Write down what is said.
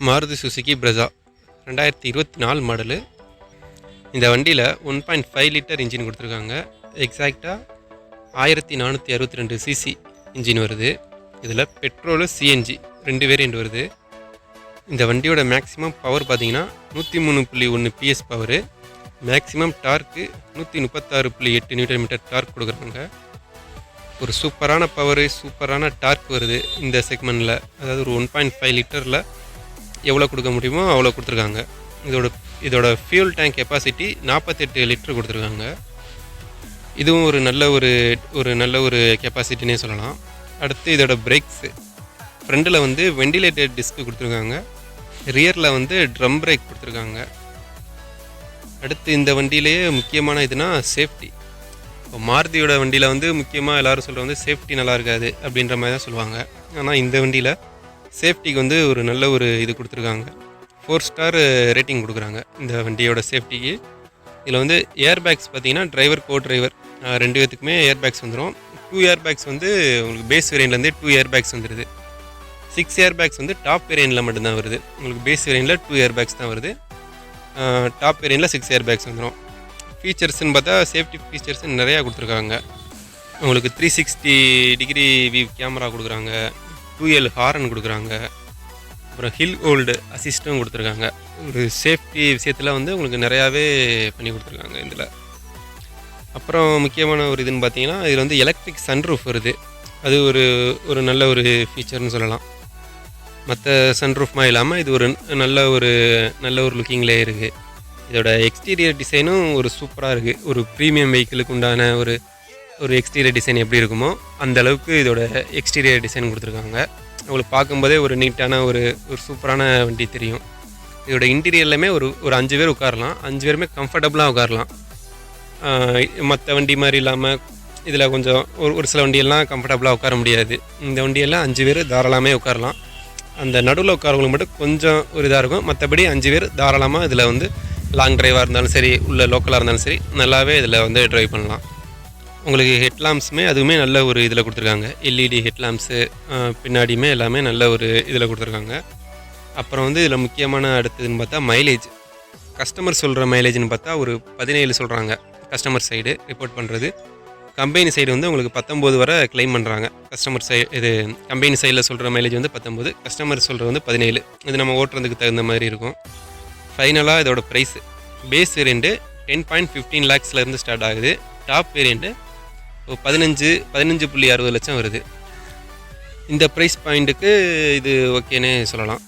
Maruti Suzuki பிரெஸா 2024 model. இந்த வண்டியில் 1.5 litre engine கொடுத்துருக்காங்க. எக்ஸாக்டாக 1462 சிசி இன்ஜின் வருது. இதில் பெட்ரோலு சிஎன்ஜி 2 வேரியண்ட் வருது. இந்த வண்டியோட மேக்ஸிமம் பவர் பார்த்தீங்கன்னா 103.1 PS power. Maximum torque 136.8 newton metre torque கொடுக்குறாங்க. ஒரு சூப்பரான பவரு, சூப்பரான டார்க் வருது இந்த செக்மெண்ட்டில். அதாவது ஒரு 1.5 லிட்டரில் எவ்வளோ கொடுக்க முடியுமோ அவ்வளோ கொடுத்துருக்காங்க. இதோட ஃபியூல் டேங்க் கெப்பாசிட்டி 48 லிட்டர் கொடுத்துருக்காங்க. இதுவும் ஒரு நல்ல ஒரு கெப்பாசிட்டினே சொல்லலாம். அடுத்து இதோட பிரேக்ஸு, ஃப்ரண்டில் வந்து வெண்டிலேட்டட் டிஸ்க்கு கொடுத்துருக்காங்க. ரியரில் வந்து ட்ரம் பிரேக் கொடுத்துருக்காங்க. அடுத்து இந்த வண்டியிலேயே முக்கியமான இதுனா சேஃப்டி. இப்போ மாருதியோட வண்டியில் வந்து முக்கியமாக எல்லோரும் சொல்கிற வந்து சேஃப்டி நல்லா இருக்காது அப்படின்ற மாதிரி தான் சொல்லுவாங்க. ஆனால் இந்த வண்டியில் சேஃப்டிக்கு வந்து ஒரு நல்ல ஒரு இது கொடுத்துருக்காங்க. 4 ஸ்டார் ரேட்டிங் கொடுக்குறாங்க இந்த வண்டியோட சேஃப்டிக்கு. இதில் வந்து ஏர் பேக்ஸ் பார்த்தீங்கன்னா டிரைவர், கோ டிரைவர் 2 பேத்துக்குமே ஏர் பேக்ஸ் வந்துடும். 2 ஏர் பேக்ஸ் வந்து உங்களுக்கு பேஸ் வேரியண்ட்லேருந்தே 2 ஏர் பேக்ஸ் வந்துடுது. 6 ஏர் பேக்ஸ் வந்து டாப் வேரியண்ட்டில் மட்டும்தான் வருது. உங்களுக்கு பேஸ் வேரியண்ட்டில் 2 ஏர் பேக்ஸ் தான் வருது. டாப் வேரியண்ட்டில் 6 ஏர் பேக்ஸ் வந்துடும். ஃபீச்சர்ஸ்ன்னு பார்த்தா சேஃப்டி ஃபீச்சர்ஸ் நிறையா கொடுத்துருக்காங்க. உங்களுக்கு 360 டிகிரி வியூ கேமரா கொடுக்குறாங்க. 2L ஹாரன் கொடுக்குறாங்க. அப்புறம் ஹில் ஹோல்டு அசிஸ்ட்டும் கொடுத்துருக்காங்க. ஒரு சேஃப்டி விஷயத்தில் வந்து உங்களுக்கு நிறையாவே பண்ணி கொடுத்துருக்காங்க இதில். அப்புறம் முக்கியமான ஒரு இதுன்னு பார்த்தீங்கன்னா இதில் வந்து எலக்ட்ரிக் சன்ரூஃப் வருது. அது ஒரு நல்ல ஒரு ஃபீச்சர்னு சொல்லலாம். மற்ற சன்ரூஃப்மாக இல்லாமல் இது ஒரு நல்ல ஒரு லுக்கிங்லேயே இருக்குது. இதோட எக்ஸ்டீரியர் டிசைனும் ஒரு சூப்பராக இருக்குது. ஒரு ப்ரீமியம் வெஹிக்கிளுக்கு உண்டான ஒரு எக்ஸ்டீரியர் டிசைன் எப்படி இருக்குமோ அந்த அளவுக்கு இதோட எக்ஸ்டீரியர் டிசைன் கொடுத்துருக்காங்க. உங்களுக்கு பார்க்கும்போதே ஒரு நீட்டான ஒரு சூப்பரான வண்டி தெரியும். இதோட இன்டீரியர்லையுமே ஒரு 5 பேர் உட்காரலாம். 5 பேருமே கம்ஃபர்டபுளாக உட்காரலாம். மற்ற வண்டி மாதிரி இல்லாமல் இதில் கொஞ்சம் ஒரு சில வண்டியெல்லாம் கம்ஃபர்டபுளாக உட்கார முடியாது. இந்த வண்டியெல்லாம் 5 பேர் தாராளமே உட்காரலாம். அந்த நடுவில் உட்காரவங்களுக்கு மட்டும் கொஞ்சம் ஒரு இதாக இருக்கும். மற்றபடி 5 பேர் தாராளமாக இதில் வந்து லாங் ட்ரைவாக இருந்தாலும் சரி, உள்ள லோக்கலாக இருந்தாலும் சரி, நல்லாவே இதில் வந்து ட்ரைவ் பண்ணலாம். உங்களுக்கு ஹெட்லாம்ப்ஸுமே அதுவுமே நல்ல ஒரு இதில் கொடுத்துருக்காங்க. எல்இடி ஹெட்லாம்ப்ஸு பின்னாடியுமே எல்லாமே நல்ல ஒரு இதில் கொடுத்துருக்காங்க. அப்புறம் வந்து இதில் முக்கியமான அடுத்ததுன்னு பார்த்தா மைலேஜ். கஸ்டமர் சொல்கிற மைலேஜ்னு பார்த்தா ஒரு 17 சொல்கிறாங்க. கஸ்டமர் சைடு ரிப்போர்ட் பண்ணுறது. கம்பெனி சைடு வந்து உங்களுக்கு 19 வரை கிளைம் பண்ணுறாங்க. கஸ்டமர் இது கம்பெனி சைடில் சொல்கிற மைலேஜ் வந்து 19, கஸ்டமர் சொல்கிறது வந்து 17. இது நம்ம ஓட்டுறதுக்கு தகுந்த மாதிரி இருக்கும். ஃபைனலாக இதோட ப்ரைஸு பேஸ் வேரியண்ட்டு 10.15 லேக்ஸ்லேருந்து ஸ்டார்ட் ஆகுது. டாப் வேரியண்ட்டு 15.60 லட்சம் வருது. இந்த ப்ரைஸ் பாயிண்ட்டுக்கு இது ஓகேன்னே சொல்லலாம்.